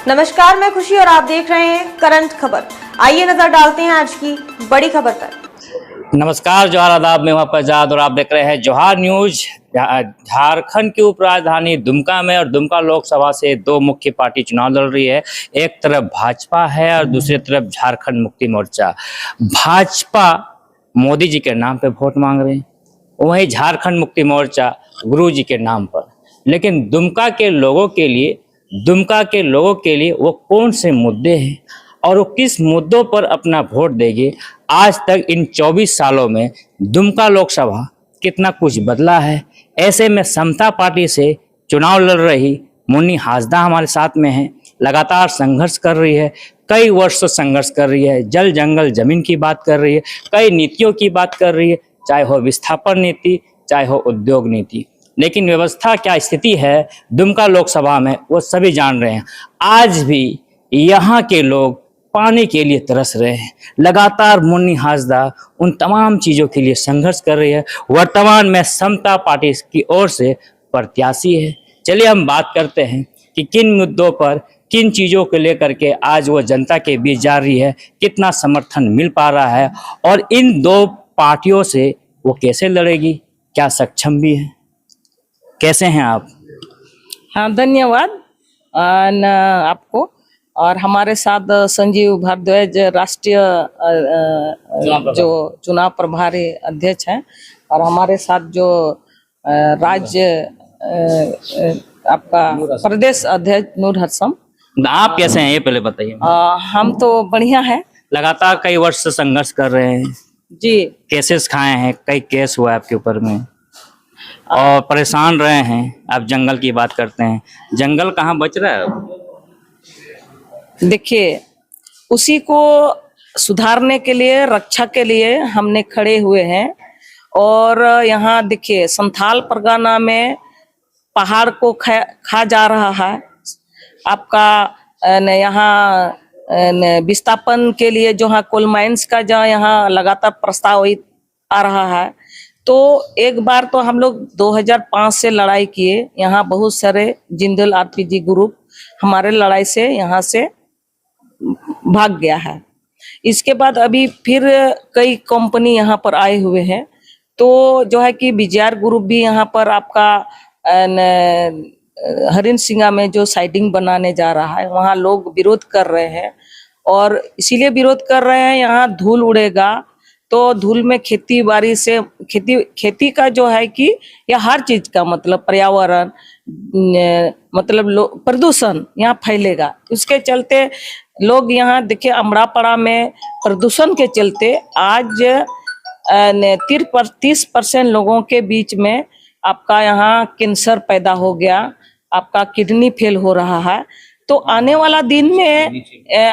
नमस्कार, मैं खुशी और आप देख रहे हैं करंट खबर। आइए नजर डालते हैं आज की बड़ी खबर पर। नमस्कार, जोहार आदाब, मैं हूं आजाद और आप देख रहे हैं जोहार न्यूज। झारखंड की उपराजधानी दुमका में और दुमका लोकसभा से दो मुख्य पार्टी चुनाव लड़ रही है। एक तरफ भाजपा है और दूसरी तरफ झारखंड मुक्ति मोर्चा। भाजपा मोदी जी के नाम पे वोट मांग रहे हैं, वहीं झारखंड मुक्ति मोर्चा गुरु जी के नाम पर। लेकिन दुमका के लोगों के लिए वो कौन से मुद्दे हैं और वो किस मुद्दों पर अपना वोट देंगे। आज तक इन 24 सालों में दुमका लोकसभा कितना कुछ बदला है। ऐसे में समता पार्टी से चुनाव लड़ रही मुन्नी हासदा हमारे साथ में है। लगातार संघर्ष कर रही है, कई वर्ष से संघर्ष कर रही है। जल जंगल जमीन की बात कर रही है, कई नीतियों की बात कर रही है, चाहे हो विस्थापन नीति, चाहे हो उद्योग नीति। लेकिन व्यवस्था क्या स्थिति है दुमका लोकसभा में वो सभी जान रहे हैं। आज भी यहाँ के लोग पानी के लिए तरस रहे हैं। लगातार मुन्नी हासदा उन तमाम चीज़ों के लिए संघर्ष कर रही है। वर्तमान में समता पार्टी की ओर से प्रत्याशी है। चलिए हम बात करते हैं कि किन मुद्दों पर, किन चीज़ों को लेकर के आज वो जनता के बीच जा रही है, कितना समर्थन मिल पा रहा है और इन दो पार्टियों से वो कैसे लड़ेगी, क्या सक्षम भी है। कैसे हैं आप? हाँ, धन्यवाद आपको। और हमारे साथ संजीव भारद्वाज राष्ट्रीय जो चुनाव प्रभारी अध्यक्ष हैं और हमारे साथ जो राज्य आपका प्रदेश अध्यक्ष नूर हसम। आप कैसे हैं ये पहले बताइए। हम तो बढ़िया है। लगातार कई वर्ष से संघर्ष कर रहे हैं जी। केसेस खाए हैं, कई केस हुआ है आपके ऊपर में और परेशान रहे हैं। आप जंगल की बात करते हैं, जंगल कहाँ बच रहा है? देखिए, उसी को सुधारने के लिए, रक्षा के लिए हमने खड़े हुए हैं। और यहाँ देखिए, संथाल परगना में पहाड़ को खा जा रहा है। आपका यहाँ विस्थापन के लिए जो है कोल माइंस का जो यहाँ लगातार प्रस्ताव आ रहा है। तो एक बार तो हम लोग 2005 से लड़ाई किए। यहाँ बहुत सारे जिंदल आरपीजी ग्रुप हमारे लड़ाई से यहाँ से भाग गया है। इसके बाद अभी फिर कई कंपनी यहाँ पर आए हुए हैं। तो जो है कि बीजेआर ग्रुप भी यहाँ पर आपका हरिन सिंगा में जो साइडिंग बनाने जा रहा है, वहाँ लोग विरोध कर रहे हैं। और इसीलिए विरोध कर रहे हैं, यहाँ धूल उड़ेगा तो धूल में खेती बाड़ी से खेती का जो है कि या हर चीज का मतलब पर्यावरण मतलब प्रदूषण यहाँ फैलेगा। उसके चलते लोग यहाँ देखिए अमरापड़ा में प्रदूषण के चलते आज 30% लोगों के बीच में आपका यहाँ कैंसर पैदा हो गया, आपका किडनी फेल हो रहा है। तो आने वाला दिन में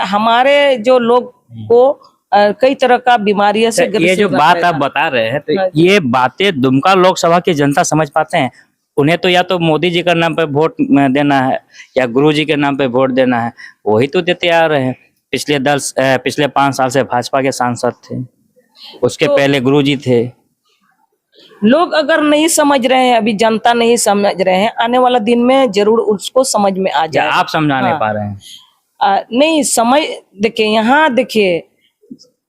हमारे जो लोग को कई तरह का बीमारियों से ये जो बात आप बता रहे हैं, तो ये बातें दुमका लोकसभा की जनता समझ पाते हैं? उन्हें तो या तो मोदी जी के नाम पे वोट देना है या गुरु जी के नाम पे वोट देना है, वही तो देते आ रहे हैं। पिछले 5 साल से भाजपा के सांसद थे, उसके तो पहले गुरु जी थे। लोग अगर नहीं समझ रहे हैं, अभी जनता नहीं समझ रहे हैं, आने वाला दिन में जरूर उसको समझ में आ जाए। आप समझा नहीं पा रहे हैं? नहीं समझ। देखिए यहाँ देखिए,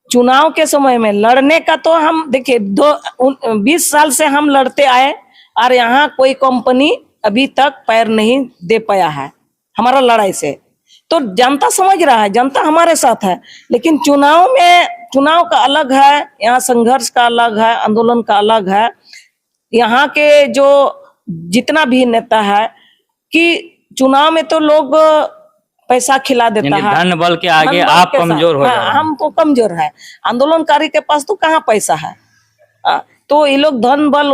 चुनाव के समय में लड़ने का तो हम देखिए 20 साल से हम लड़ते आए और यहाँ कोई कंपनी अभी तक पैर नहीं दे पाया है हमारा लड़ाई से। तो जनता समझ रहा है, जनता हमारे साथ है। लेकिन चुनाव में, चुनाव का अलग है, यहाँ संघर्ष का अलग है, आंदोलन का अलग है। यहाँ के जो जितना भी नेता है कि चुनाव में तो लोग पैसा खिला देता है, धन बल के आगे आप कमजोर हो जाए। हम तो कमजोर है, आंदोलनकारी के पास तो कहाँ पैसा है। तो ये लोग धन बल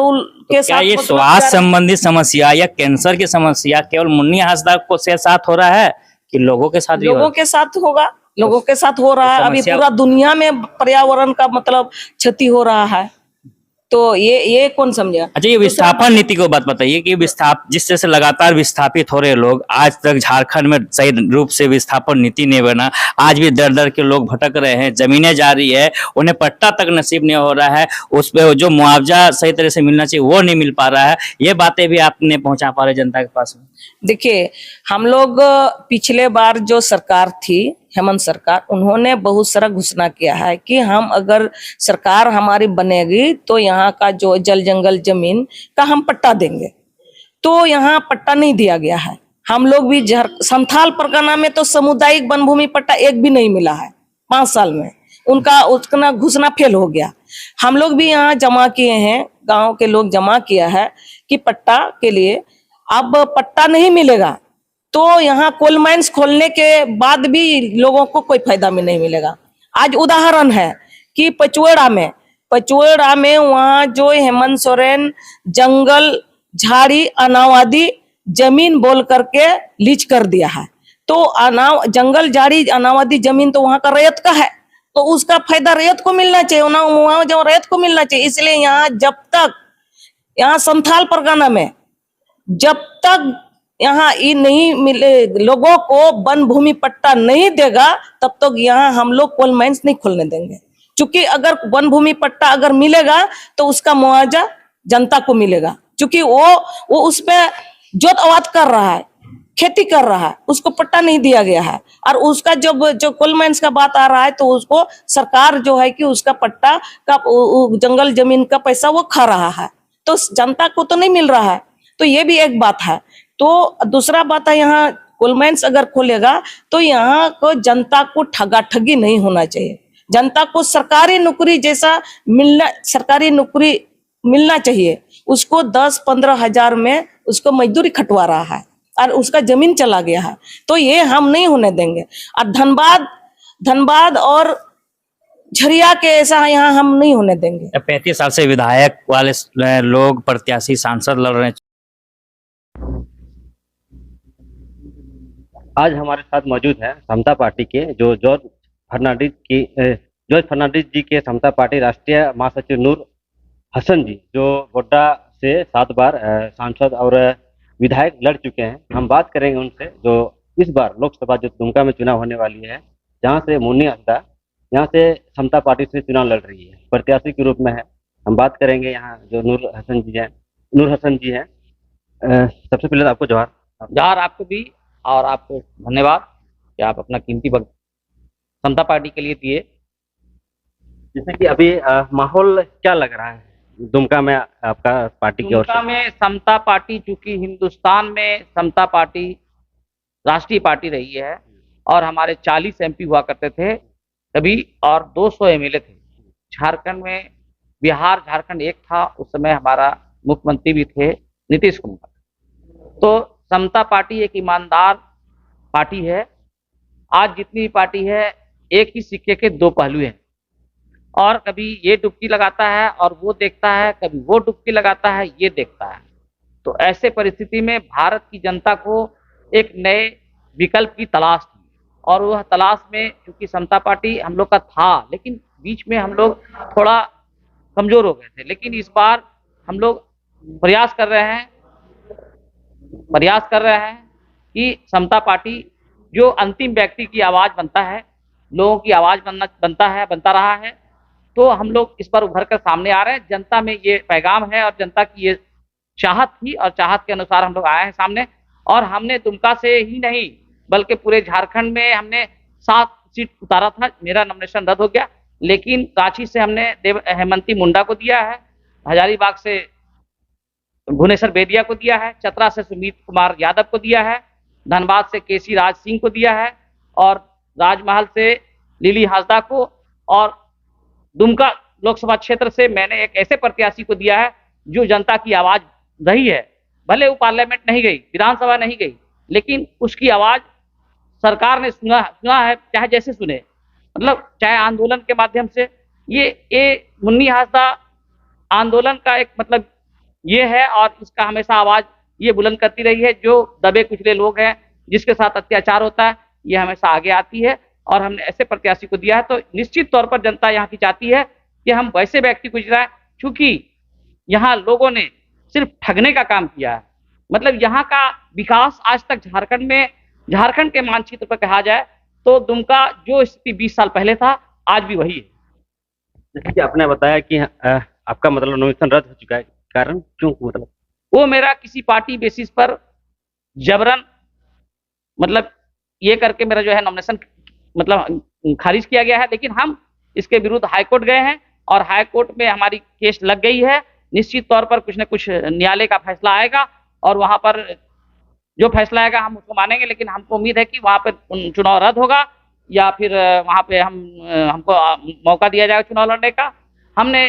के साथ। ये स्वास्थ्य संबंधी समस्या या कैंसर की समस्या केवल मुन्नी हासदा को से साथ हो रहा है कि लोगों के साथ? लोगों के साथ होगा, लोगों के साथ हो रहा है। अभी पूरा दुनिया में पर्यावरण का मतलब क्षति हो रहा है। तो ये कौन समझेगा। अच्छा, ये विस्थापन नीति को बात बताइए कि जिस तरह से लगातार विस्थापित हो रहे लोग, आज तक झारखंड में सही रूप से विस्थापन नीति नहीं बना, आज भी दर दर के लोग भटक रहे हैं, जमीनें जा रही है, उन्हें पट्टा तक नसीब नहीं हो रहा है, उस पर जो मुआवजा सही तरह से मिलना चाहिए वो नहीं मिल पा रहा है। ये बातें भी आप नहीं पहुंचा पा रहे जनता के पास में। देखिए, हम लोग पिछले बार जो सरकार थी, हेमंत सरकार, उन्होंने बहुत सारा घोषणा किया है कि हम अगर सरकार हमारी बनेगी तो यहाँ का जो जल जंगल जमीन का हम पट्टा देंगे। तो यहाँ पट्टा नहीं दिया गया है। हम लोग भी संथाल परगना में तो सामुदायिक वन भूमि पट्टा एक भी नहीं मिला है 5 साल में। उनका उसका घोषणा फेल हो गया। हम लोग भी यहाँ जमा किए हैं, गांव के लोग जमा किया है कि पट्टा के लिए अब पट्टा नहीं मिलेगा तो यहाँ कोल माइंस खोलने के बाद भी लोगों को कोई फायदा में नहीं मिलेगा। आज उदाहरण है कि पचुएड़ा में वहाँ जो हेमंत सोरेन जंगल झाड़ी अनावादी जमीन बोल करके लीज कर दिया है। तो जंगल झाड़ी अनावादी जमीन तो वहाँ का रैयत का है, तो उसका फायदा रैयत को मिलना चाहिए, वहाँ जो रैयत को मिलना चाहिए। इसलिए यहाँ जब तक यहाँ संथाल परगना में जब तक यहाँ ये नहीं मिले, लोगों को वन भूमि पट्टा नहीं देगा, तब तक यहाँ हम लोग कोल माइंस नहीं खोलने देंगे। क्योंकि अगर वन भूमि पट्टा अगर मिलेगा तो उसका मुआवजा जनता को मिलेगा, क्योंकि वो उस पे जोत आबाद कर रहा है, खेती कर रहा है, उसको पट्टा नहीं दिया गया है। और उसका जो कोल माइंस का बात आ रहा है तो उसको सरकार जो है कि उसका पट्टा का जंगल जमीन का पैसा वो खा रहा है, तो जनता को तो नहीं मिल रहा है। तो ये भी एक बात है। तो दूसरा बात है, यहाँ कोल माइंस अगर खोलेगा तो यहाँ को जनता को ठगा ठगी नहीं होना चाहिए। जनता को सरकारी नौकरी मिलना चाहिए। उसको 10-15 हजार में उसको मजदूरी खटवा रहा है और उसका जमीन चला गया है, तो ये हम नहीं होने देंगे। और धनबाद और झरिया के ऐसा यहाँ हम नहीं होने देंगे। 35 साल से विधायक वाले लोग प्रत्याशी सांसद लड़ रहे हैं। आज हमारे साथ मौजूद है समता पार्टी के जो जॉर्ज फर्नांडिस जी के समता पार्टी राष्ट्रीय महासचिव नूर हसन जी, जो गोड्डा से 7 बार सांसद और विधायक लड़ चुके हैं। हम बात करेंगे उनसे, जो इस बार लोकसभा जो दुमका में चुनाव होने वाली है, जहां से मुन्नी हंसदा यहाँ से समता पार्टी से चुनाव लड़ रही है, प्रत्याशी के रूप में है। हम बात करेंगे यहाँ जो नूर हसन जी हैं। सबसे पहले तो आपको जवाहर आपको भी, और आपको धन्यवाद कि आप अपना कीमती वक्त समता पार्टी के लिए दिए। जैसे कि अभी माहौल क्या लग रहा है दुमका में आपका पार्टी की ओर से? दुमका में समता पार्टी, चूंकि हिंदुस्तान में समता पार्टी राष्ट्रीय पार्टी रही है और हमारे 40 MP हुआ करते थे तभी और 200 MLA थे। झारखंड एक था, उस समय हमारा मुख्यमंत्री भी थे नीतीश कुमार। तो समता पार्टी एक ईमानदार पार्टी है। आज जितनी भी पार्टी है, एक ही सिक्के के 2 पहलू हैं, और कभी ये डुबकी लगाता है और वो देखता है, कभी वो डुबकी लगाता है ये देखता है। तो ऐसे परिस्थिति में भारत की जनता को एक नए विकल्प की तलाश थी, और वह तलाश में क्योंकि समता पार्टी हम लोग का था, लेकिन बीच में हम लोग थोड़ा कमजोर हो गए थे। लेकिन इस बार हम लोग प्रयास कर रहे हैं कि समता पार्टी जो अंतिम व्यक्ति की आवाज बनता है, लोगों की आवाज बनता रहा है, तो हम लोग इस पर उभर कर सामने आ रहे हैं। जनता में ये पैगाम है और जनता की ये चाहत थी, और चाहत के अनुसार हम लोग आए हैं सामने। और हमने दुमका से ही नहीं बल्कि पूरे झारखंड में हमने 7 सीट उतारा था। मेरा नॉमिनेशन रद्द हो गया, लेकिन रांची से हमने हेमंती मुंडा को दिया है, हजारीबाग से भुवनेश्वर बेदिया को दिया है, चतरा से सुमित कुमार यादव को दिया है, धनबाद से केसी राज सिंह को दिया है, और राजमहल से लिली हासदा को, और दुमका लोकसभा क्षेत्र से मैंने एक ऐसे प्रत्याशी को दिया है जो जनता की आवाज रही है। भले वो पार्लियामेंट नहीं गई, विधानसभा नहीं गई, लेकिन उसकी आवाज सरकार ने सुना है, चाहे जैसे सुने, मतलब चाहे आंदोलन के माध्यम से। ये मुन्नी हासदा आंदोलन का एक मतलब ये है, और इसका हमेशा आवाज ये बुलंद करती रही है। जो दबे कुचले लोग हैं, जिसके साथ अत्याचार होता है, ये हमेशा आगे आती है, और हमने ऐसे प्रत्याशी को दिया है। तो निश्चित तौर पर जनता यहाँ की चाहती है कि हम वैसे व्यक्ति को जिताएं, चूंकि यहाँ लोगों ने सिर्फ ठगने का काम किया है। मतलब यहाँ का विकास आज तक झारखंड के मानचित्र पर कहा जाए तो दुमका जो स्थिति 20 साल पहले था आज भी वही है। जैसे कि आपने बताया कि आपका मतलब नॉमिनेशन रद्द हो चुका है, कारण क्यों, मतलब वो मेरा किसी पार्टी बेसिस पर जबरन मतलब ये करके मेरा जो है नॉमिनेशन मतलब खारिज किया गया है, लेकिन हम इसके विरुद्ध हाईकोर्ट गए हैं और हाईकोर्ट में हमारी केस लग गई है। निश्चित तौर पर कुछ न कुछ न्यायालय का फैसला आएगा और वहां पर जो फैसला आएगा हम उसको मानेंगे, लेकिन हमको उम्मीद है कि वहां पर चुनाव रद्द होगा या फिर वहां पे हमको मौका दिया जाएगा चुनाव लड़ने का। हमने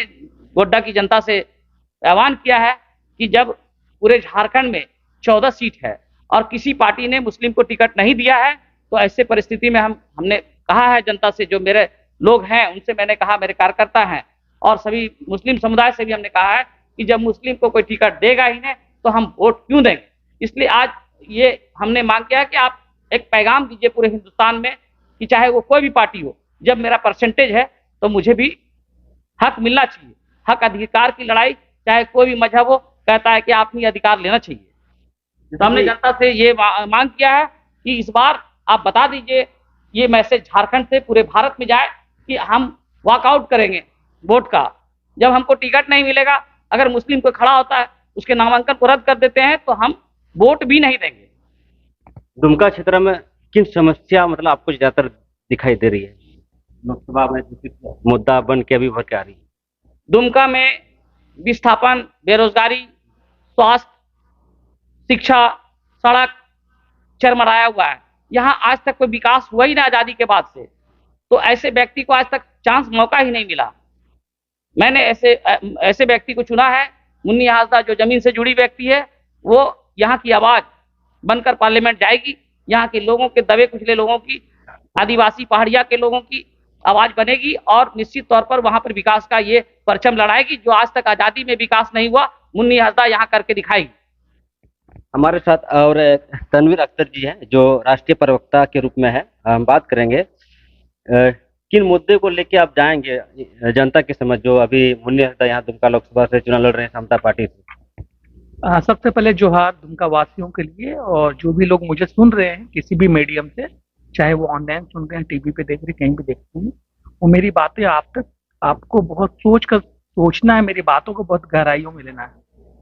गोड्डा की जनता से आह्वान किया है कि जब पूरे झारखंड में 14 सीट है और किसी पार्टी ने मुस्लिम को टिकट नहीं दिया है, तो ऐसे परिस्थिति में हमने कहा है जनता से, जो मेरे लोग हैं उनसे मैंने कहा, मेरे कार्यकर्ता हैं और सभी मुस्लिम समुदाय से भी हमने कहा है कि जब मुस्लिम को कोई टिकट देगा ही नहीं तो हम वोट क्यों देंगे। इसलिए आज ये हमने मांग किया कि आप एक पैगाम दीजिए पूरे हिंदुस्तान में कि चाहे वो कोई भी पार्टी हो, जब मेरा परसेंटेज है तो मुझे भी हक मिलना चाहिए। हक अधिकार की लड़ाई चाहे कोई भी मजहब हो कहता है कि आपने अधिकार लेना चाहिए। तो हमने जनता से ये मांग किया है कि इस बार आप बता दीजिए, ये मैसेज झारखंड से पूरे भारत में जाए कि हम वॉकआउट करेंगे वोट का। जब हमको टिकट नहीं मिलेगा, अगर मुस्लिम कोई खड़ा होता है उसके नामांकन को रद्द कर देते हैं तो हम वोट भी नहीं देंगे। दुमका क्षेत्र में किन समस्या मतलब आपको ज्यादातर दिखाई दे रही है, लोकसभा में मुद्दा बन के अभी भर के आ रही है? दुमका में विस्थापन, बेरोजगारी, स्वास्थ्य, शिक्षा, सड़क चरमराया हुआ है। यहाँ आज तक कोई विकास हुआ ही ना आजादी के बाद से, तो ऐसे व्यक्ति को आज तक चांस मौका ही नहीं मिला। मैंने ऐसे व्यक्ति को चुना है, मुन्नी हाजदा, जो जमीन से जुड़ी व्यक्ति है, वो यहाँ की आवाज बनकर पार्लियामेंट जाएगी, यहाँ के लोगों के, दबे कुचले लोगों की, आदिवासी पहाड़िया के लोगों की आवाज बनेगी और निश्चित तौर पर वहां पर विकास का ये परचम लड़ाएगी। जो आज तक आजादी में विकास नहीं हुआ, मुन्नी हाजदा यहाँ करके दिखाएगी। हमारे साथ और तनवीर अख्तर जी हैं जो राष्ट्रीय प्रवक्ता के रूप में है। हम बात करेंगे किन मुद्दे को लेके आप जाएंगे जनता के समझ, जो अभी मुन्नी हाजदा यहाँ दुमका लोकसभा से चुनाव लड़ रहे हैं समता पार्टी से। सबसे पहले जोहार दुमका वासियों के लिए, और जो भी लोग मुझे सुन रहे हैं किसी भी मीडियम से, चाहे वो ऑनलाइन सुन रहे हैं, टीवी पे देख रहे हैं, कहीं भी देखते हैं, वो मेरी बातें आपको बहुत सोचना है, मेरी बातों को बहुत गहराइयों में लेना है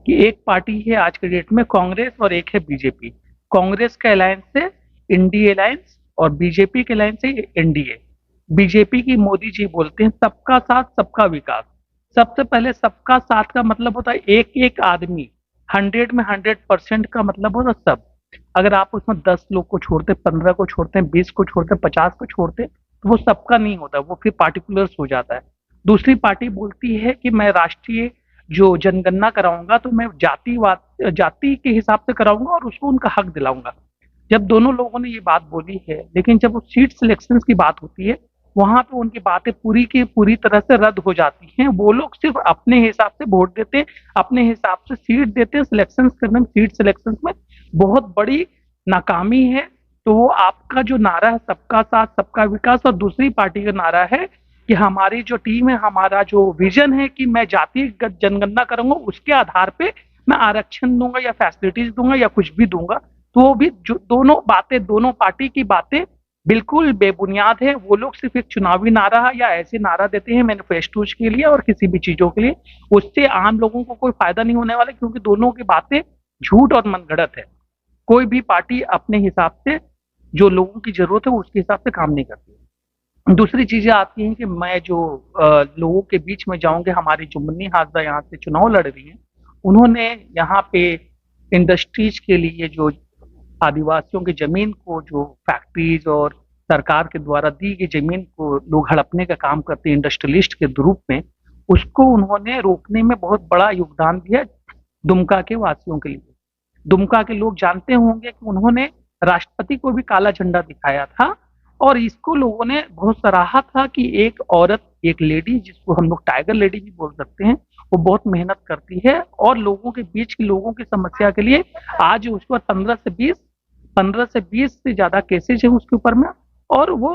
कि एक पार्टी है आज के डेट में कांग्रेस और एक है बीजेपी। कांग्रेस का अलायंस है इंडिया अलायंस और बीजेपी के अलायंस है एनडीए। बीजेपी की मोदी जी बोलते हैं सबका साथ सबका विकास। सबसे पहले सबका साथ का मतलब होता है एक एक आदमी, 100 में 100% का मतलब होता है सब। अगर आप उसमें 10 लोग को छोड़ते, 15 को छोड़ते हैं, 20 को छोड़ते हैं, 50 को छोड़ते हैं, तो वो सबका नहीं होता, वो फिर पार्टिकुलर्स हो जाता है। दूसरी पार्टी बोलती है कि मैं राष्ट्रीय जो जनगणना कराऊंगा तो मैं जाति के हिसाब से कराऊंगा और उसको उनका हक दिलाऊंगा। जब दोनों लोगों ने ये बात बोली है, लेकिन जब वो सीट सिलेक्शन की बात होती है, वहां पे उनकी बातें पूरी की पूरी तरह से रद्द हो जाती हैं। वो लोग सिर्फ अपने हिसाब से वोट देते, अपने हिसाब से सीट देते, सिलेक्शन करने में, सीट सिलेक्शन में बहुत बड़ी नाकामी है। तो वो आपका जो नारा है सबका साथ सबका विकास, और दूसरी पार्टी का नारा है कि हमारी जो टीम है, हमारा जो विजन है कि मैं जातिगत जनगणना करूंगा, उसके आधार पे मैं आरक्षण दूंगा या फैसिलिटीज दूंगा या कुछ भी दूंगा। तो वो भी जो दोनों पार्टी की बातें बिल्कुल बेबुनियाद है। वो लोग सिर्फ एक चुनावी नारा या ऐसे नारा देते हैं मैनिफेस्टोज के लिए और किसी भी चीजों के लिए, उससे आम लोगों को कोई फायदा नहीं होने वाला, क्योंकि दोनों की बातें झूठ और मनगढ़ंत है। कोई भी पार्टी अपने हिसाब से जो लोगों की जरूरत है उसके हिसाब से काम नहीं करती। दूसरी चीजें आती हैं कि मैं जो लोगों के बीच में जाऊंगे, हमारी जो मुन्नी हाजदा यहाँ से चुनाव लड़ रही हैं, उन्होंने यहाँ पे इंडस्ट्रीज के लिए जो आदिवासियों की जमीन को, जो फैक्ट्रीज और सरकार के द्वारा दी गई जमीन को लोग हड़पने का काम करते हैं इंडस्ट्रियलिस्ट के रूप में, उसको उन्होंने रोकने में बहुत बड़ा योगदान दिया दुमका के वासियों के लिए। दुमका के लोग जानते होंगे कि उन्होंने राष्ट्रपति को भी काला झंडा दिखाया था, और इसको लोगों ने बहुत सराहा था कि एक औरत, एक लेडी, जिसको हम लोग टाइगर लेडी भी बोल सकते हैं, वो बहुत मेहनत करती है और लोगों के बीच के लोगों की समस्या के लिए आज उसके बाद 15 से 20 से ज्यादा केसेज है उसके ऊपर में, और वो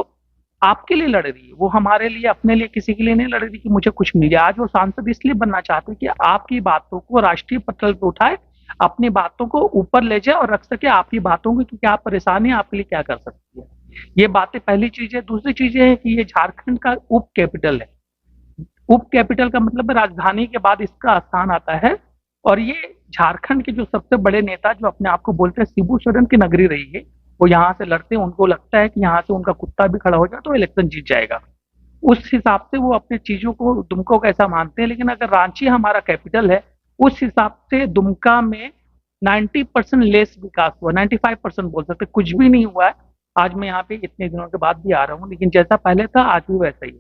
आपके लिए लड़ रही है, वो हमारे लिए, अपने लिए, किसी के लिए नहीं लड़ रही कि मुझे कुछ मिले। आज वो सांसद इसलिए बनना चाहते हैं कि आपकी बातों को राष्ट्रीय पटल पर उठाए, अपनी बातों को ऊपर ले जाए और रख सके आपकी बातों को कि क्या परेशानी है, आपके लिए क्या कर सकती है। ये बातें पहली चीज है। दूसरी चीज है कि ये झारखंड का उप कैपिटल है। उप कैपिटल का मतलब राजधानी के बाद इसका स्थान आता है। और ये झारखंड के जो सबसे बड़े नेता जो अपने आप को बोलते हैं शिबू सोरेन की नगरी रही है, वो यहाँ से लड़ते हैं। उनको लगता है कि यहाँ से उनका कुत्ता भी खड़ा हो जाए तो इलेक्शन जीत जाएगा। उस हिसाब से वो अपने चीजों को, दुमका को ऐसा मानते हैं। लेकिन अगर रांची हमारा कैपिटल है, उस हिसाब से दुमका में 90% लेस विकास हुआ, 95% बोल सकते, कुछ भी नहीं हुआ है। आज मैं यहाँ पे इतने दिनों के बाद भी आ रहा हूँ, लेकिन जैसा पहले था आज भी वैसा ही है।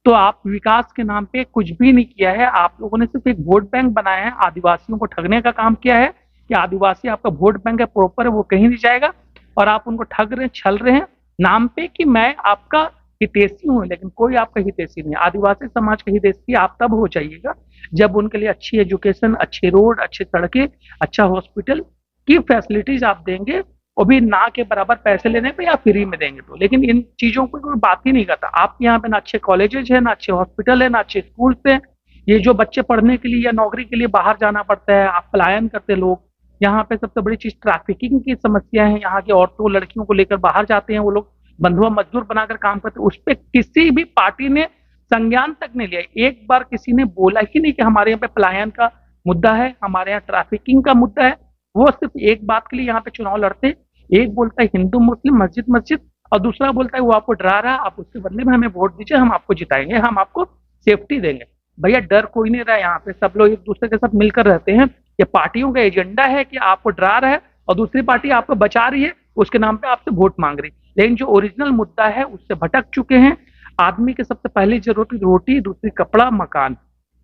तो आप विकास के नाम पे कुछ भी नहीं किया है। आप लोगों ने सिर्फ एक वोट बैंक बनाया है, आदिवासियों को ठगने का काम किया है कि आदिवासी आपका वोट बैंक है, प्रॉपर है, वो कहीं नहीं जाएगा। और आप उनको ठग रहे हैं, छल रहे हैं नाम पे कि मैं आपका हितैषी हूँ, लेकिन कोई आपका हितैषी नहीं है। आदिवासी समाज का हितैषी आप तब हो जाइएगा जब उनके लिए अच्छी एजुकेशन, अच्छे रोड, अच्छे सड़कें, अच्छा हॉस्पिटल की फैसिलिटीज आप देंगे, और भी ना के बराबर पैसे लेने पे या फ्री में देंगे तो। लेकिन इन चीजों को कोई बात ही नहीं करता। आपके यहाँ पे ना अच्छे कॉलेजेस है, ना अच्छे हॉस्पिटल है, ना अच्छे स्कूल है। ये जो बच्चे पढ़ने के लिए या नौकरी के लिए बाहर जाना पड़ता है, आप पलायन करते लोग। यहाँ पे सबसे बड़ी चीज ट्रैफिकिंग की समस्या है। यहाँ की औरतों, लड़कियों को लेकर बाहर जाते हैं वो लोग, बंधुआ मजदूर बनाकर काम करते हैं। उस पर किसी भी पार्टी ने संज्ञान तक नहीं लिया। एक बार किसी ने बोला ही नहीं कि हमारे यहाँ पे पलायन का मुद्दा है, हमारे यहाँ ट्रैफिकिंग का मुद्दा है। वो सिर्फ एक बात के लिए यहाँ पे चुनाव लड़ते। एक बोलता है हिंदू मुस्लिम, मस्जिद मस्जिद, और दूसरा बोलता है वो आपको डरा रहा है, आप उसके बदले में हमें वोट दीजिए, हम आपको जिताएंगे, हम आपको सेफ्टी देंगे। भैया डर कोई नहीं रहा यहाँ पे, सब लोग एक दूसरे के साथ मिलकर रहते हैं। ये पार्टियों का एजेंडा है कि आपको डरा रहा है और दूसरी पार्टी आपको बचा रही है, उसके नाम पे आपसे वोट मांग रही। लेकिन जो ओरिजिनल मुद्दा है उससे भटक चुके हैं। आदमी की सबसे पहली जरूरत रोटी, दूसरी कपड़ा, मकान,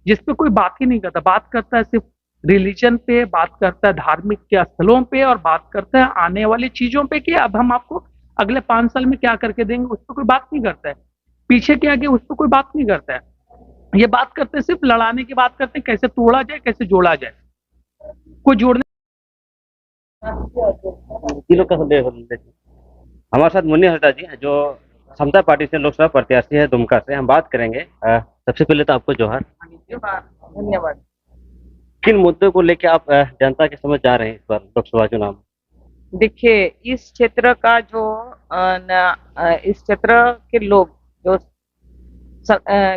जिसपे कोई बात ही नहीं करता। बात करता है सिर्फ रिलीजन पे, बात करता है धार्मिक के स्थलों पे, और बात करता है आने वाली चीजों पे कि अब हम आपको अगले 5 साल में क्या करके देंगे, उस पर कोई बात नहीं करता है। पीछे क्या गया उस पर कोई बात नहीं करता है। ये बात करते हैं, सिर्फ लड़ाने की बात करते हैं, कैसे तोड़ा जाए, कैसे जोड़ा जाए, कोई जोड़ने। हमारे साथ मुन्नी हंसदा जी जो समता पार्टी से लोकसभा प्रत्याशी है दुमका से, हम बात करेंगे। सबसे पहले तो आपको जोहार। धन्यवाद। किन मुद्दों को लेकर आप जनता के समझ जा रहे हैं इस बार लोकसभा चुनाव में? देखिए, इस क्षेत्र का जो इस क्षेत्र के लोग जो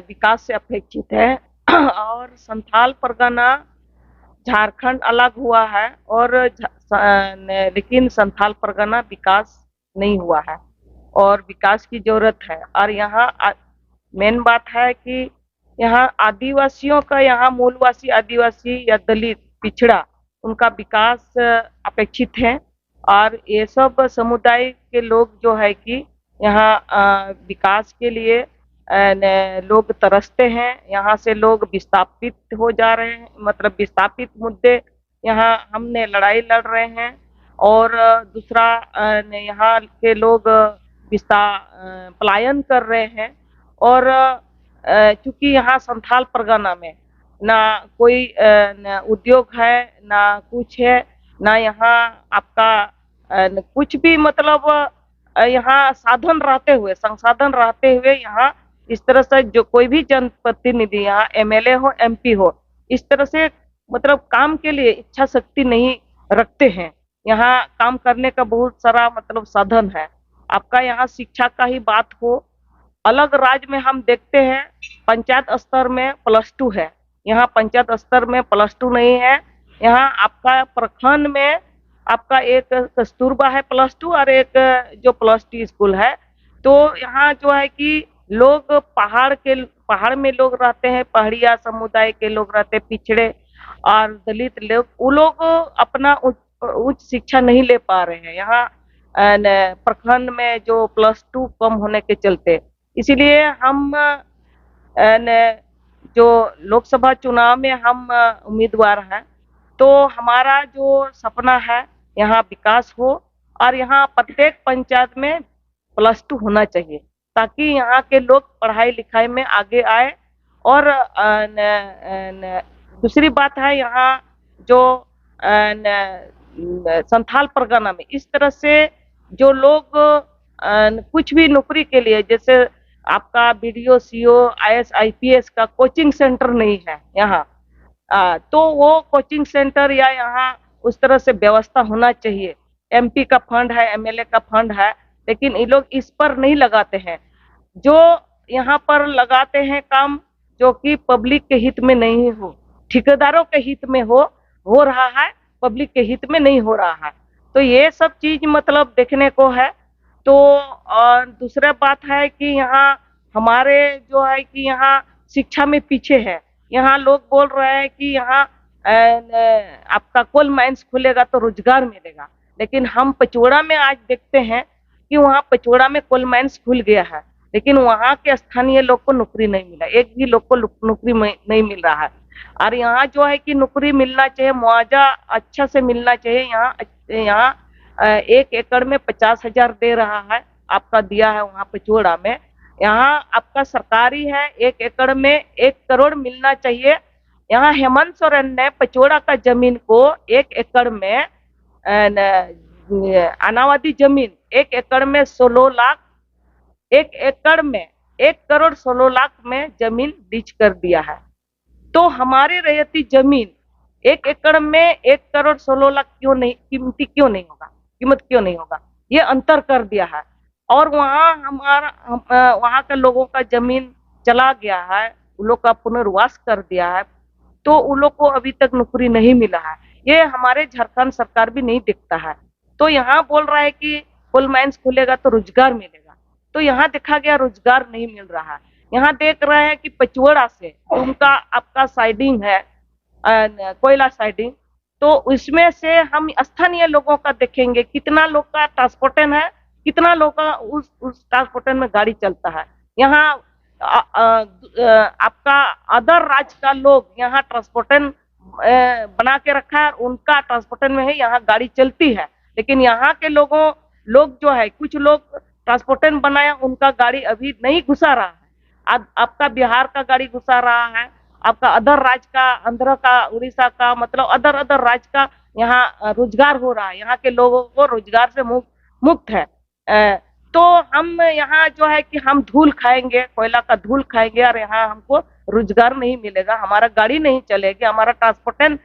विकास से अपेक्षित है और संथाल परगना झारखंड अलग हुआ है और लेकिन संथाल परगना विकास नहीं हुआ है और विकास की जरूरत है। और यहाँ मेन बात है कि यहाँ आदिवासियों का, यहाँ मूलवासी आदिवासी या दलित पिछड़ा, उनका विकास अपेक्षित है। और ये सब समुदाय के लोग जो है कि यहाँ विकास के लिए लोग तरसते हैं। यहाँ से लोग विस्थापित हो जा रहे हैं, मतलब विस्थापित मुद्दे यहाँ हमने लड़ाई लड़ रहे हैं। और दूसरा यहाँ के लोग पलायन कर रहे हैं। और चूंकि यहाँ संथाल परगना में ना कोई उद्योग है, ना कुछ है, ना यहाँ आपका कुछ भी, मतलब यहाँ साधन रहते हुए, संसाधन रहते हुए यहाँ इस तरह से जो कोई भी जनप्रतिनिधि, यहाँ एमएलए हो, एमपी हो, इस तरह से मतलब काम के लिए इच्छा शक्ति नहीं रखते हैं। यहाँ काम करने का बहुत सारा मतलब साधन है। आपका यहाँ शिक्षा का ही बात हो, अलग राज्य में हम देखते हैं पंचायत स्तर में +2 है, यहाँ पंचायत स्तर में +2 नहीं है। यहाँ आपका प्रखंड में आपका एक कस्तूरबा है +2 और एक जो +2 स्कूल है। तो यहाँ जो है कि लोग पहाड़ में लोग रहते हैं, पहाड़िया समुदाय के लोग रहते हैं, पिछड़े और दलित लोग, वो लोग अपना उच्च शिक्षा नहीं ले पा रहे हैं यहाँ प्रखंड में जो +2 कम होने के चलते। इसीलिए हम जो लोकसभा चुनाव में हम उम्मीदवार हैं, तो हमारा जो सपना है यहाँ विकास हो और यहाँ प्रत्येक पंचायत में +2 होना चाहिए, ताकि यहाँ के लोग पढ़ाई लिखाई में आगे आए। और दूसरी बात है, यहाँ जो संथाल परगना में इस तरह से जो लोग कुछ भी नौकरी के लिए, जैसे आपका बीडीओ, सीओ, आईएएस, आईपीएस का कोचिंग सेंटर नहीं है यहाँ। तो वो कोचिंग सेंटर या यहाँ उस तरह से व्यवस्था होना चाहिए। एमपी का फंड है, एमएलए का फंड है, लेकिन ये लोग इस पर नहीं लगाते हैं। जो यहाँ पर लगाते हैं काम जो कि पब्लिक के हित में नहीं हो, ठेकेदारों के हित में हो रहा है, पब्लिक के हित में नहीं हो रहा है। तो ये सब चीज मतलब देखने को है। तो और दूसरा बात है कि यहाँ हमारे जो है कि यहाँ शिक्षा में पीछे है। यहाँ लोग बोल रहे हैं कि यहाँ आपका कोल माइंस खुलेगा तो रोजगार मिलेगा, लेकिन हम पचोड़ा में आज देखते हैं कि वहाँ पचोड़ा में कोल माइंस खुल गया है, लेकिन वहाँ के स्थानीय लोग को नौकरी नहीं मिला, एक भी लोग को नौकरी नहीं मिल रहा है। और यहाँ जो है कि नौकरी मिलना चाहिए, मुआवजा अच्छा से मिलना चाहिए। यहाँ 1 एकड़ में 50,000 दे रहा है, आपका दिया है वहाँ पचोड़ा में। यहाँ आपका सरकारी है, 1 एकड़ में 1 करोड़ मिलना चाहिए। यहाँ हेमंत सोरेन ने पचोड़ा का जमीन को 1 एकड़ में अनावादी जमीन 1 एकड़ में 16 लाख, 1 एकड़ में 1 करोड़ 16 लाख में जमीन लीज कर दिया है। तो हमारी रैयती जमीन 1 एकड़ में 1 करोड़ 16 लाख कीमत क्यों नहीं होगा? ये अंतर कर दिया है। और वहाँ के लोगों का जमीन चला गया है, उन लोग का पुनर्वास कर दिया है, तो उन लोग को अभी तक नौकरी नहीं मिला है। ये हमारे झारखंड सरकार भी नहीं देखता है। तो यहाँ बोल रहा है कि कोल माइंस खुलेगा तो रोजगार मिलेगा, तो यहाँ देखा गया रोजगार नहीं मिल रहा है। यहाँ देख रहे हैं कि पचवड़ा से उनका आपका साइडिंग है, कोयला साइडिंग, तो इसमें से हम स्थानीय लोगों का देखेंगे कितना लोग का ट्रांसपोर्टेशन है, कितना लोग का उस ट्रांसपोर्टेशन में गाड़ी चलता है। यहाँ आपका अदर राज्य का लोग यहाँ ट्रांसपोर्टेशन बना के रखा है, उनका ट्रांसपोर्टेशन में है, यहाँ गाड़ी चलती है। लेकिन यहाँ के लोग जो है, कुछ लोग ट्रांसपोर्टेशन बनाया, उनका गाड़ी अभी नहीं घुसा रहा है। आपका बिहार का गाड़ी घुसा रहा है, आपका अदर राज्य का, आंध्र का, उड़ीसा का, मतलब अदर राज्य का यहाँ रोजगार हो रहा है। यहाँ के लोगों को रोजगार से मुक्त है। तो हम यहाँ जो है कि हम धूल खाएंगे, कोयला का धूल खाएंगे, और यहाँ हमको रोजगार नहीं मिलेगा, हमारा गाड़ी नहीं चलेगी, हमारा ट्रांसपोर्टेशन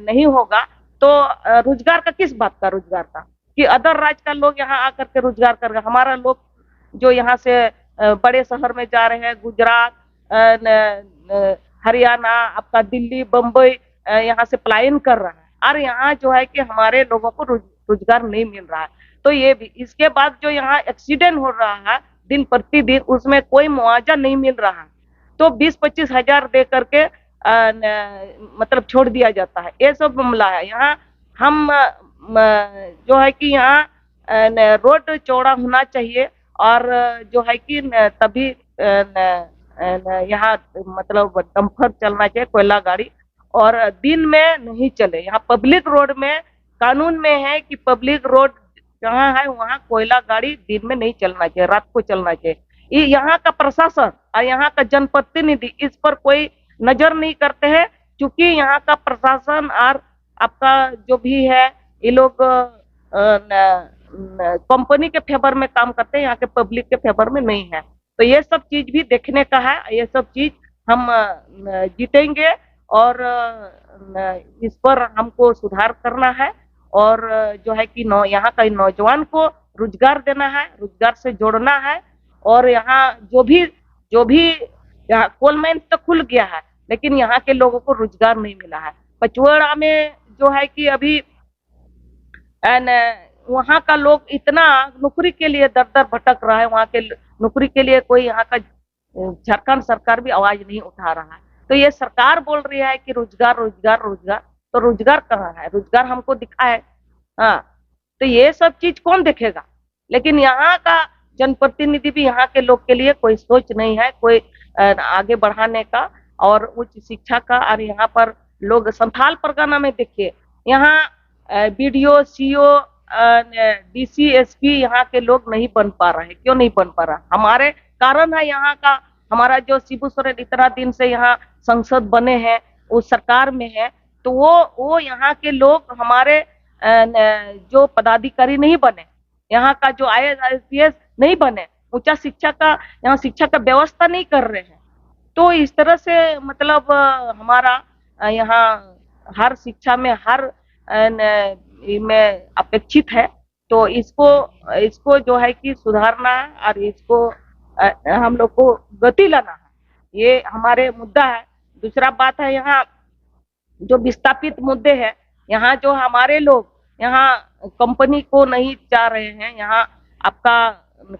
नहीं होगा। तो रोजगार का किस बात का रोजगार का कि अदर राज्य का लोग यहाँ आकर के रोजगार करेगा। हमारा लोग जो यहाँ से बड़े शहर में जा रहे हैं, गुजरात, हरियाणा, आपका दिल्ली, बम्बई, यहाँ से पलायन कर रहा है, और यहाँ जो है कि हमारे लोगों को रोजगार नहीं मिल रहा है। तो ये भी, इसके बाद जो यहाँ एक्सीडेंट हो रहा है दिन प्रतिदिन, उसमें कोई मुआवजा नहीं मिल रहा है, तो 20-25 हजार दे करके मतलब छोड़ दिया जाता है। ये सब मामला है। यहाँ हम जो है कि यहाँ रोड चौड़ा होना चाहिए, और जो है कि तभी यहाँ मतलब डंपर चलना चाहिए, कोयला गाड़ी, और दिन में नहीं चले। यहाँ पब्लिक रोड में कानून में है कि पब्लिक रोड जहाँ है वहाँ कोयला गाड़ी दिन में नहीं चलना चाहिए, रात को चलना चाहिए। ये यहाँ का प्रशासन और यहाँ का जनप्रतिनिधि इस पर कोई नजर नहीं करते हैं, क्योंकि यहाँ का प्रशासन और आपका जो भी है, ये लोग कंपनी के फेवर में काम करते हैं, यहाँ के पब्लिक के फेवर में नहीं है। तो ये सब चीज भी देखने का है, ये सब चीज हम जीतेंगे, और इस पर हमको सुधार करना है, और जो है कि यहाँ का नौजवान को रोजगार देना है, रोजगार से जोड़ना है। और यहाँ जो भी यहाँ कोल माइन तो खुल गया है, लेकिन यहाँ के लोगों को रोजगार नहीं मिला है। पचवड़ा में जो है कि अभी वहाँ का लोग इतना नौकरी के लिए दर दर भटक रहा है, वहाँ के नौकरी के लिए कोई यहाँ का झारखंड सरकार भी आवाज नहीं उठा रहा है। तो ये सरकार बोल रही है कि रोजगार रोजगार रोजगार, तो रोजगार कहाँ है? रोजगार हमको दिखा है, हाँ, तो ये सब चीज कौन देखेगा? लेकिन यहाँ का जनप्रतिनिधि भी यहाँ के लोग के लिए कोई सोच नहीं है, कोई आगे बढ़ाने का और उच्च शिक्षा का। और यहाँ पर लोग संथाल परगना में देखिए, यहाँ बीडीओ, सीओ, डीसी, एसपी यहाँ के लोग नहीं बन पा रहे हैं। क्यों नहीं बन पा रहा? हमारे कारण है यहाँ का, हमारा जो शिबू सोरेन इतना दिन से यहाँ संसद बने हैं, उस सरकार में है, तो वो यहाँ के लोग हमारे जो पदाधिकारी नहीं बने, यहाँ का जो IAS नहीं बने, ऊंचा शिक्षा का यहाँ शिक्षा का व्यवस्था नहीं कर रहे हैं। तो इस तरह से मतलब हमारा यहाँ हर शिक्षा में हर में अपेक्षित है। तो इसको इसको जो है कि सुधारना है और इसको हम लोग को गति लाना है, ये हमारे मुद्दा है। दूसरा बात है यहाँ जो विस्थापित मुद्दे हैं, यहाँ जो हमारे लोग यहाँ कंपनी को नहीं चाह रहे हैं, यहाँ आपका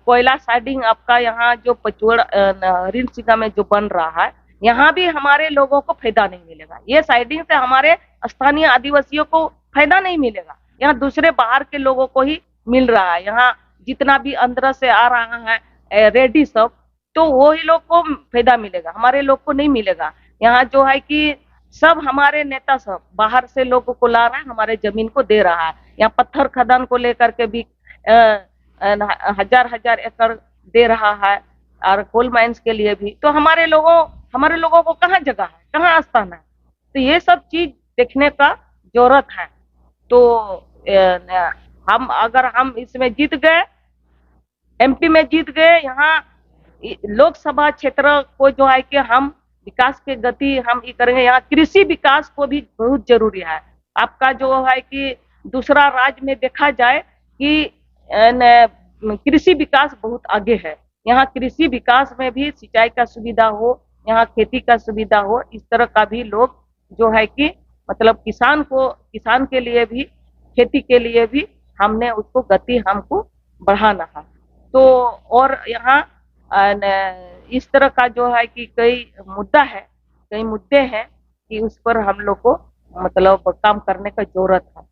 कोयला साइडिंग आपका यहाँ जो पचवड़ हरिसिंगा में जो बन रहा है, यहाँ भी हमारे लोगों को फायदा नहीं मिलेगा। ये साइडिंग से हमारे स्थानीय आदिवासियों को फायदा नहीं मिलेगा, यहाँ दूसरे बाहर के लोगों को ही मिल रहा है। यहाँ जितना भी अंदर से आ रहा है रेडी सब, तो वो ही लोग को फायदा मिलेगा, हमारे लोग को नहीं मिलेगा। यहाँ जो है कि सब हमारे नेता सब बाहर से लोगों को ला रहा है, हमारे जमीन को दे रहा है। यहाँ पत्थर खदान को लेकर के भी हजार एकड़ दे रहा है, और कोल माइंस के लिए भी। तो हमारे लोगों को कहाँ जगह है, कहाँ स्थान है? तो ये सब चीज देखने का जरूरत है। तो अगर हम इसमें जीत गए, MP में जीत गए, यहाँ लोकसभा क्षेत्र को जो है कि हम विकास के गति हम ये करेंगे। यहाँ कृषि विकास को भी बहुत जरूरी है। आपका जो है कि दूसरा राज्य में देखा जाए कि कृषि विकास बहुत आगे है। यहाँ कृषि विकास में भी सिंचाई का सुविधा हो, यहाँ खेती का सुविधा हो, इस तरह का भी लोग जो है कि मतलब किसान के लिए भी, खेती के लिए भी हमने उसको गति हमको बढ़ाना है। तो और यहाँ इस तरह का जो है कि कई मुद्दे हैं कि उस पर हम लोग को मतलब काम करने का जरूरत है।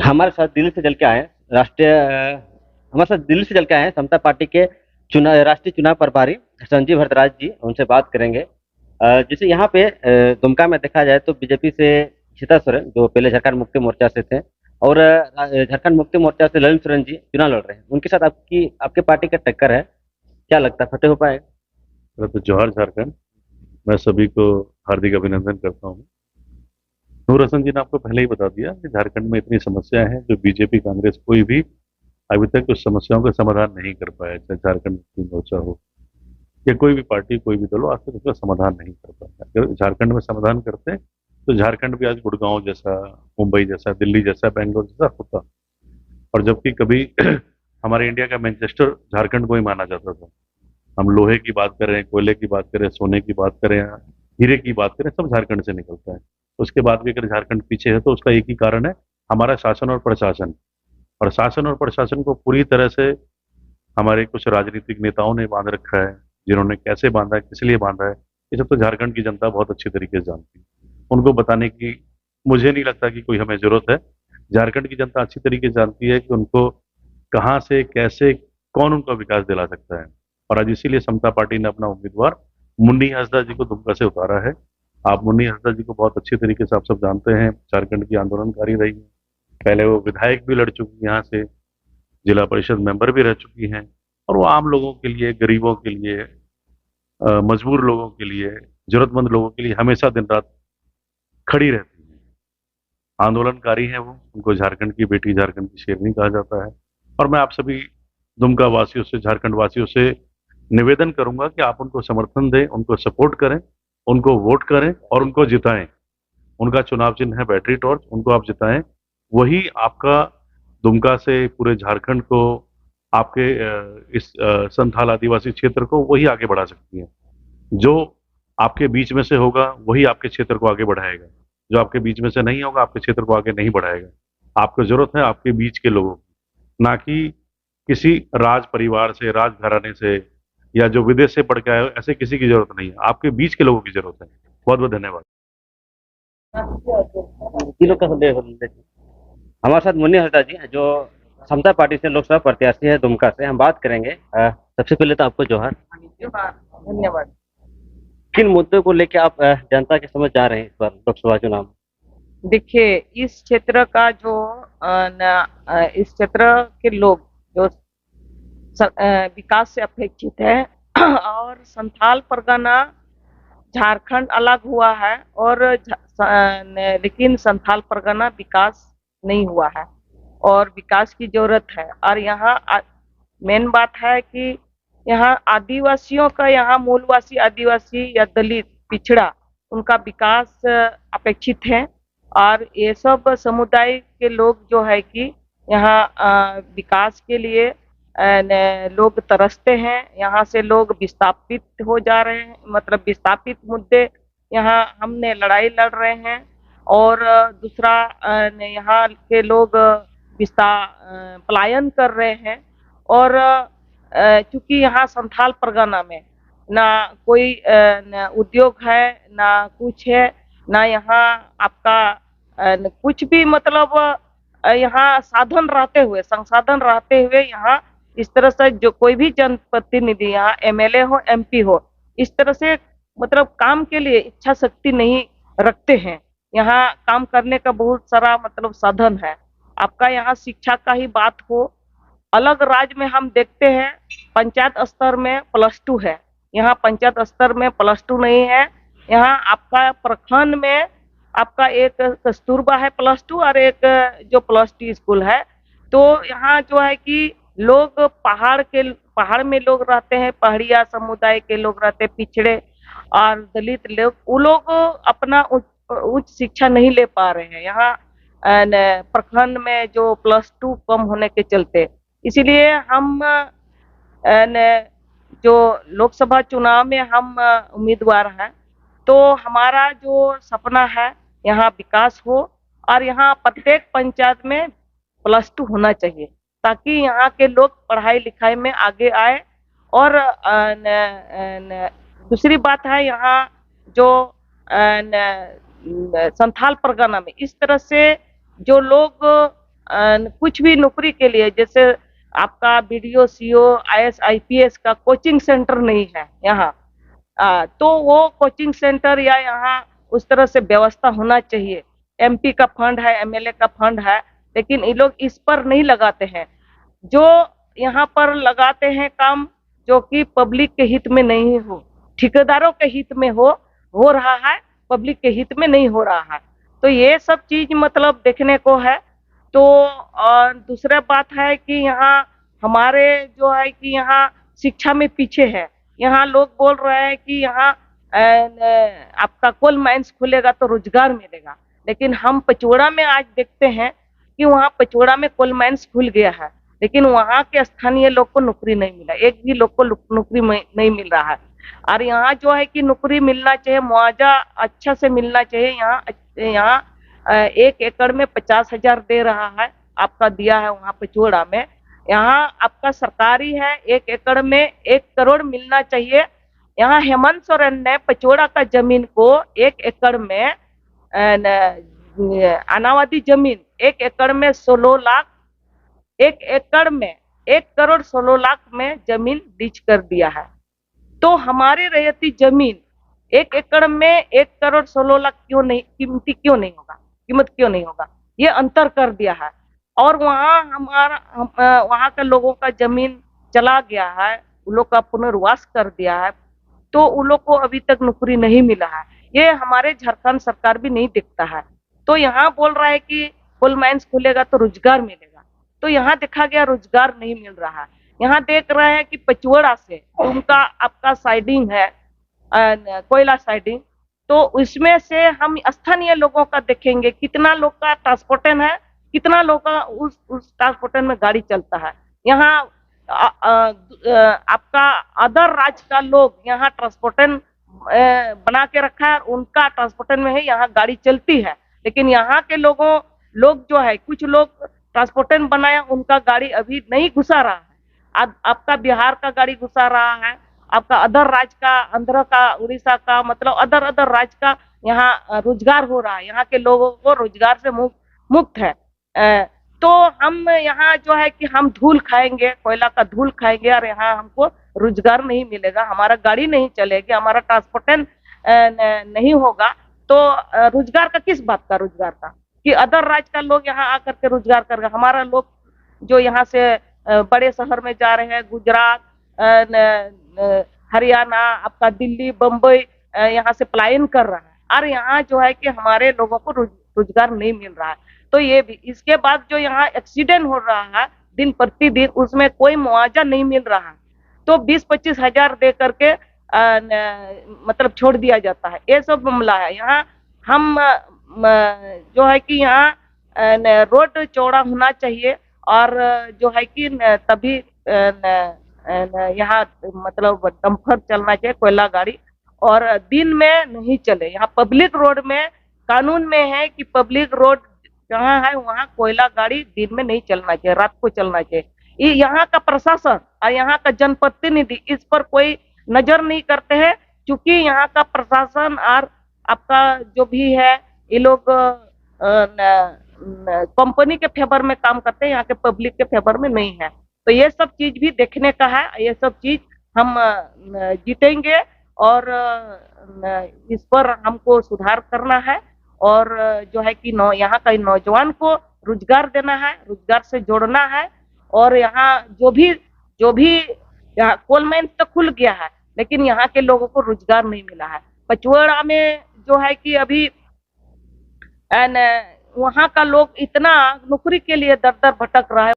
हमारे साथ दिल्ली से चल के आए समता पार्टी के राष्ट्रीय चुनाव प्रभारी संजीव भरद्वाज जी, उनसे बात करेंगे। जैसे यहाँ पे दुमका में देखा जाए तो बीजेपी से सीता सोरेन, जो पहले झारखंड मुक्ति मोर्चा से थे, और झारखंड मुक्ति मोर्चा से ललित सोरेन जी चुनाव लड़ रहे हैं। उनके साथ आपके पार्टी का टक्कर है, क्या लगता है फतेह हो पाएगा? तो जोहार झारखंड, मैं सभी को हार्दिक अभिनंदन करता हूँ। नूर हसन जी ने आपको पहले ही बता दिया कि झारखंड में इतनी समस्याएं हैं जो बीजेपी कांग्रेस कोई भी अभी तक उस समस्याओं का समाधान नहीं कर पाया, चाहे झारखंड मुक्ति मोर्चा हो या कोई भी पार्टी, कोई भी दल हो, आज तक उसका समाधान नहीं कर पाया। अगर झारखंड में समाधान करते तो झारखंड भी आज गुड़गांव जैसा, मुंबई जैसा, दिल्ली जैसा, बेंगलोर जैसा होता। और जबकि कभी हमारे इंडिया का मैनचेस्टर झारखंड को ही माना जाता था। हम लोहे की बात करें, कोयले की बात करें, सोने की बात करें, हीरे की बात करें, सब झारखंड से निकलता है। उसके बाद भी अगर झारखंड पीछे है तो उसका एक ही कारण है, हमारा शासन और प्रशासन। और शासन और प्रशासन को पूरी तरह से हमारे कुछ राजनीतिक नेताओं ने बांध रखा है। जिन्होंने कैसे बांधा है, किस लिए बांधा है, ये सब तो झारखंड की जनता बहुत अच्छी तरीके से जानती है। उनको बताने की मुझे नहीं लगता कि कोई हमें जरूरत है। झारखंड की जनता अच्छी तरीके से जानती है कि उनको कहाँ से, कैसे, कौन उनका विकास दिला सकता है। और आज इसीलिए समता पार्टी ने अपना उम्मीदवार मुन्नी हंसदा जी को दुमका से उतारा है। आप मुन्नी हंसदा जी को बहुत अच्छी तरीके से आप सब जानते हैं, झारखंड की आंदोलनकारी रही है। पहले वो विधायक भी लड़ चुकी, यहाँ से जिला परिषद मेंबर भी रह चुकी हैं, और वो आम लोगों के लिए, गरीबों के लिए, मजबूर लोगों के लिए, जरूरतमंद लोगों के लिए हमेशा दिन रात खड़ी रहती है। आंदोलनकारी है वो, उनको झारखंड की बेटी, झारखंड की शेरनी कहा जाता है। और मैं आप सभी दुमका वासियों से, झारखंड वासियों से निवेदन करूंगा कि आप उनको समर्थन दें, उनको सपोर्ट करें, उनको वोट करें और उनको जिताएं। उनका चुनाव चिन्ह है बैटरी टॉर्च, उनको आप जिताएं। वही आपका दुमका से पूरे झारखंड को, आपके इस संथाल आदिवासी क्षेत्र को वही आगे बढ़ा सकती है। जो आपके बीच में से होगा वही आपके क्षेत्र को आगे बढ़ाएगा, जो आपके बीच में से नहीं होगा आपके क्षेत्र को आगे नहीं बढ़ाएगा। आपको जरूरत है आपके बीच के लोगों की, ना कि किसी राज परिवार से, राजघराने से, या जो विदेश से पढ़ के आए हो, ऐसे किसी की जरूरत नहीं है। आपके बीच के लोगों की जरूरत है। बहुत बहुत धन्यवाद। हमारे साथ मुन्नी हंसदा जी जो समता पार्टी से लोकसभा प्रत्याशी है दुमका से, हम बात करेंगे। सबसे पहले तो आपको जोहार, धन्यवाद। किन मुद्दों को लेकर आप जनता के समझ जा रहे हैं इस बार लोकसभा चुनाव में? देखिए, इस क्षेत्र का जो इस क्षेत्र के लोग जो विकास से अपेक्षित है, और संथाल परगना झारखंड अलग हुआ है, और लेकिन संथाल परगना विकास नहीं हुआ है और विकास की जरूरत है। और यहाँ मेन बात है कि यहाँ आदिवासियों का, यहाँ मूलवासी आदिवासी या दलित पिछड़ा, उनका विकास अपेक्षित है। और ये सब समुदाय के लोग जो है कि यहाँ विकास के लिए लोग तरसते हैं। यहाँ से लोग विस्थापित हो जा रहे हैं, मतलब विस्थापित मुद्दे यहाँ हमने लड़ाई लड़ रहे हैं। और दूसरा यहाँ के लोग पलायन कर रहे हैं। और चूंकि यहाँ संथाल परगना में ना कोई उद्योग है, ना कुछ है, ना यहाँ आपका कुछ भी, मतलब यहाँ साधन रहते हुए, संसाधन रहते हुए यहाँ इस तरह से जो कोई भी जनप्रतिनिधि यहाँ एमएलए हो, एमपी हो, इस तरह से मतलब काम के लिए इच्छा शक्ति नहीं रखते हैं। यहाँ काम करने का बहुत सारा मतलब साधन है। आपका यहाँ शिक्षा का ही बात हो, अलग राज्य में हम देखते हैं पंचायत स्तर में +2 है, यहाँ पंचायत स्तर में +2 नहीं है। यहाँ आपका प्रखंड में आपका एक कस्तूरबा है +2 और एक जो +2 स्कूल है। तो यहाँ जो है कि लोग पहाड़ में लोग रहते हैं, पहाड़िया समुदाय के लोग रहते हैं, पिछड़े और दलित लोग, वो लोग अपना उच्च शिक्षा नहीं ले पा रहे हैं यहाँ प्रखंड में जो +2 कम होने के चलते। इसीलिए हम जो लोकसभा चुनाव में हम उम्मीदवार हैं, तो हमारा जो सपना है यहाँ विकास हो और यहाँ प्रत्येक पंचायत में +2 होना चाहिए, ताकि यहाँ के लोग पढ़ाई लिखाई में आगे आए। और दूसरी बात है यहाँ जो संथाल परगना में इस तरह से जो लोग कुछ भी नौकरी के लिए, जैसे आपका बीडीओ, सीओ, आईएएस, आईपीएस का कोचिंग सेंटर नहीं है यहाँ, तो वो कोचिंग सेंटर या यहाँ उस तरह से व्यवस्था होना चाहिए। एमपी का फंड है, एमएलए का फंड है, लेकिन ये लोग इस पर नहीं लगाते हैं। जो यहाँ पर लगाते हैं काम जो कि पब्लिक के हित में नहीं हो, ठेकेदारों के हित में हो रहा है, पब्लिक के हित में नहीं हो रहा है। तो ये सब चीज मतलब देखने को है। तो और दूसरा बात है कि यहाँ हमारे जो है कि यहाँ शिक्षा में पीछे है। यहाँ लोग बोल रहे हैं कि यहाँ आपका कोल माइंस खुलेगा तो रोजगार मिलेगा, लेकिन हम पचोड़ा में आज देखते हैं कि वहाँ पचोड़ा में कोल माइंस खुल गया है, लेकिन वहाँ के स्थानीय लोग को नौकरी नहीं मिला, एक भी लोग को नौकरी नहीं मिल रहा है। और यहाँ जो है कि नौकरी मिलना चाहिए, मुआवजा अच्छा से मिलना चाहिए। यहाँ 1 एकड़ में 50,000 दे रहा है, आपका दिया है वहाँ पचोड़ा में। यहाँ आपका सरकारी है, 1 एकड़ में 1 करोड़ मिलना चाहिए। यहाँ हेमंत सोरेन ने पचोड़ा का जमीन को 1 एकड़ में अनावादी जमीन 1 एकड़ में 16 लाख, 1 एकड़ में 1 करोड़ 16 लाख में जमीन लीज कर दिया है। तो हमारे रैयती जमीन 1 एकड़ में 1 करोड़ 16 लाख कीमत क्यों नहीं होगा? ये अंतर कर दिया है। और वहाँ वहाँ के लोगों का जमीन चला गया है, उन लोग का पुनर्वास कर दिया है, तो उन लोग को अभी तक नौकरी नहीं मिला है। ये हमारे झारखंड सरकार भी नहीं देखता है। तो यहाँ बोल रहा है कि कोल माइंस खुलेगा तो रोजगार मिलेगा, तो यहाँ देखा गया रोजगार नहीं मिल रहा है। यहाँ देख रहे हैं कि पचवड़ा से उनका आपका साइडिंग है, कोयला साइडिंग, तो उसमें से हम स्थानीय लोगों का देखेंगे कितना लोग का ट्रांसपोर्टेशन है, कितना लोग का उस ट्रांसपोर्टेशन में गाड़ी चलता है। यहाँ आपका अदर राज्य का लोग यहाँ ट्रांसपोर्टेशन बना के रखा है, उनका ट्रांसपोर्टेशन में है, यहाँ गाड़ी चलती है। लेकिन यहाँ के लोग जो है, कुछ लोग ट्रांसपोर्टेशन बनाया, उनका गाड़ी अभी नहीं घुसा रहा है। आपका बिहार का गाड़ी घुसा रहा है, आपका अदर राज्य का, आंध्र का, उड़ीसा का, मतलब अदर राज्य का यहाँ रोजगार हो रहा है। यहाँ के लोगों को रोजगार से मुक्त है। तो हम यहाँ जो है कि हम धूल खाएंगे, कोयला का धूल खाएंगे, और यहाँ हमको रोजगार नहीं मिलेगा, हमारा गाड़ी नहीं चलेगी, हमारा ट्रांसपोर्टेशन नहीं होगा। तो रोजगार का किस बात का रोजगार का कि अदर राज्य का लोग यहाँ आकर के रोजगार करेगा। हमारा लोग जो यहाँ से बड़े शहर में जा रहे हैं, गुजरात, हरियाणा, आपका दिल्ली, बम्बई, यहाँ से पलायन कर रहा है, और यहाँ जो है कि हमारे लोगों को रोजगार नहीं मिल रहा है। तो तो ये भी, इसके बाद जो यहाँ एक्सीडेंट हो रहा है दिन प्रतिदिन, उसमें कोई मुआवजा नहीं मिल रहा है, तो 20-25 हजार दे करके मतलब छोड़ दिया जाता है। ये सब मामला है। यहाँ हम जो है कि यहाँ रोड चौड़ा होना चाहिए, और जो है कि तभी यहाँ मतलब डंपर चलना चाहिए, कोयला गाड़ी, और दिन में नहीं चले। यहाँ पब्लिक रोड में कानून में है कि पब्लिक रोड जहाँ है वहाँ कोयला गाड़ी दिन में नहीं चलना चाहिए, रात को चलना चाहिए। यहाँ का प्रशासन और यहाँ का जनप्रतिनिधि इस पर कोई नजर नहीं करते हैं, क्योंकि यहाँ का प्रशासन और आपका जो भी है ये लोग कंपनी के फेवर में काम करते हैं, यहाँ के पब्लिक के फेवर में नहीं है। तो ये सब चीज भी देखने का है, ये सब चीज हम जीतेंगे, और इस पर हमको सुधार करना है, और जो है कि यहाँ का नौजवान को रोजगार देना है, रोजगार से जोड़ना है। और यहाँ जो भी यहाँ कोल माइन तो खुल गया है, लेकिन यहाँ के लोगों को रोजगार नहीं मिला है। पचवड़ा में जो है कि अभी वहाँ का लोग इतना नौकरी के लिए दर दर भटक रहा है।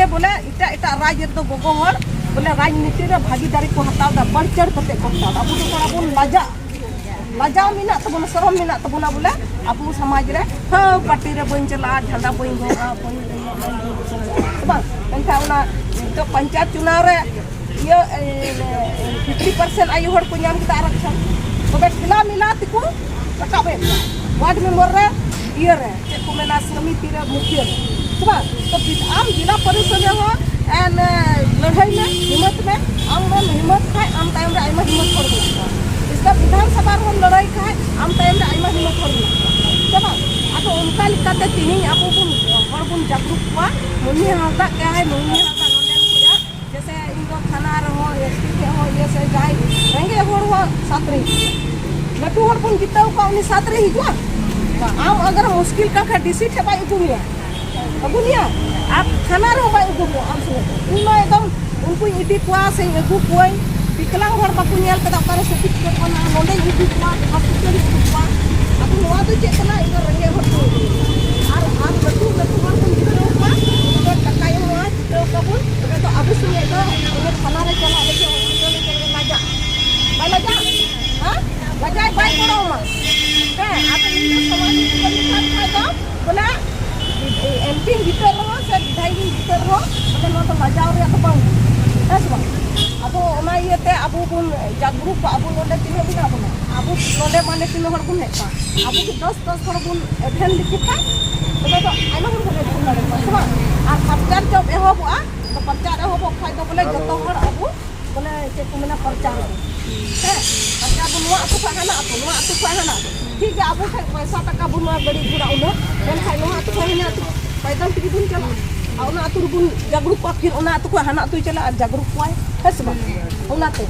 बोले इटा राज्य तो गोगो हर बोले राजनीति रे भागीदारी को हटाव बढ़ चढ़ करते को हटाव। अब तो थोड़ा बोल लजा मिना तबन शरम मिना तबना बोले अब समाज रे हाँ पार्टी रे बन चला झंडा बन होगा बस इनका उना तो पंचायत चुनाव रे ये 50% आयु हर को नाम kita आरक्षण तो बे खिला मिला तिको रकाबे वार्ड मेंबर रे ये रे चेक को मेना समिति रे मुखिया तो आम जिला परिषद हो एन लड़ाई में हिम्मत में आम में हिम्मत है आम टाइम रे आइमा हिम्मत कर लगता इसका विधानसभा में लड़ाई का है आम टाइम रे आइमा हिम्मत कर लगता तब अब उनका लिखते तीन आप बुन जागरूक हुआ मुन्नी हालदा क्या है मुन्नी हालदा नोंडेन पूजा जैसे इनको थाना रहो एसपी के हो ये से जाए रहेंगे होड़ हो सातरी लटू होड़ बुन जितना का उन्हीं सातरी हिजुआ आम अगर मुश्किल का डीसी ठेपा इगुनिया अगुनिया आप थाना रे बाय उगु आम से इनमें एकदम उनको इडी कुआ से उगु कोई विकलांग हर बाकु नेल कदा करे सटिक के कोना नोंडे इडी कुआ हॉस्पिटल कुआ अब नोआ तो चेतना इधर रंगे हर तो और आप लटू हर को जितो का तो टकाय नोआ जितो कबुल तो अब सुने तो उन्हें थाना रे चला लेके हॉस्पिटल के लाजा हां लाजा बाय करो मा के आप इन समाज को लिखा था बोला एमपी भीतर रहो से विधायक भीतर रहो मतलब नो तो मजा रे तो बांग बस बा अब ओना येते अब बुन जागरूक अब नोडे तिनो बिना बना अब नोडे माने तिनो हर बुन हेता अब के 10 हर बुन एभेन लिखिता तो आइमा हर बुन बुन लड़े बस बा आ प्रचार जब एहबा तो प्रचार एहबा खाय तो बोले जतो हर अब बोले जे को मेना प्रचार है प्रचार बुनवा तो खाना तो नुआ तो खाना ठीक है अब पैसा टका बुनवा गड़ी घुरा उनो देन खाय नुआ तो खाना तो पैदल टिकी बुन चला और ना तो बुन जागरूक फिर ना तो हाना तो चला जागरूक है सब उनाते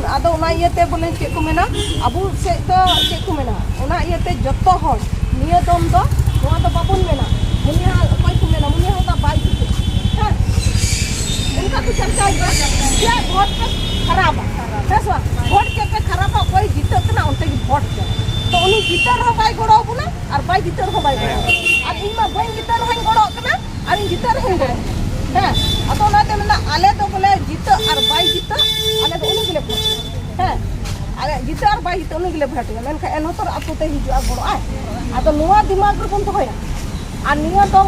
आदो उना इयते बोले चेक को मेना अबु से तो चेक को मेना उना इयते जत्तो हर निया दम दो नोआ तो बाबुन मेना मुनिया कोई को मेना मुनिया होता बाई हां उनका कुछ चर्चा है क्या वोट पे खराब है सो वोट के पे खराब कोई जीतत ना उनते की वोट के तो उनी जीतर हो बाई गोड़ो बुना और बाई जीतर हो बाई गोड़ो और इमा बाई जीतर होई गोड़ो कना और जीतर होई गोड़ो हैं अतो नाते मेना आले तो बोले जीत और बाई जीत आले तो उनी के लिए हैं आले जीत और बाई जीत उनी के लिए भट मेन का एनो तो आतो ते हिजुआ गोड़ो आय आतो नुवा दिमाग रे कोन तो होया और निया तो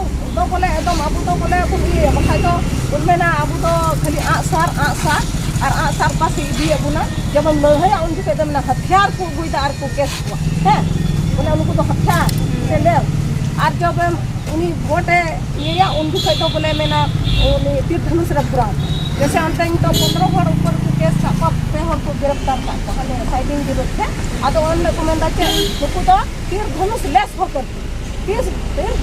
बोले एकदम अबु तो बोले ये बखाय तो उनमेना अबु तो खाली आसार और आसार पास इदी अबुना जब हम लड़ाई उनके पे एकदम हथियार को गुइदा और को केस हुआ है बोले उनको तो हथियार से ले और जब उन्हीं वोट ये या उनको पे तो बोले मेना उन्हीं तीर धनुष रखा जैसे अंत तो 15 हर ऊपर को केस का पे हम को गिरफ्तार का पहले फाइटिंग की रोक है आदो उन को मंदा के उनको तो तीर धनुष लेस होकर तीर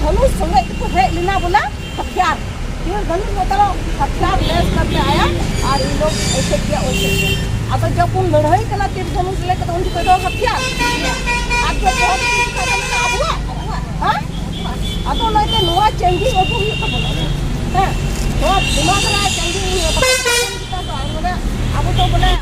धनुष संगे को है लेना बोला हथियार तीर धनुष मतलब हथियार लेस करके आया और ये लोग ऐसे किया वैसे किया अब जब उन लड़ाई करना तीर धनुष लेकर उनके पे तो हथियार आज जो बहुत हुआ हाँ अब तो नहीं तो नुआ चेंजिंग होती हुई तो बोला है तो दिमाग में चेंजिंग हुई है अब तो बोले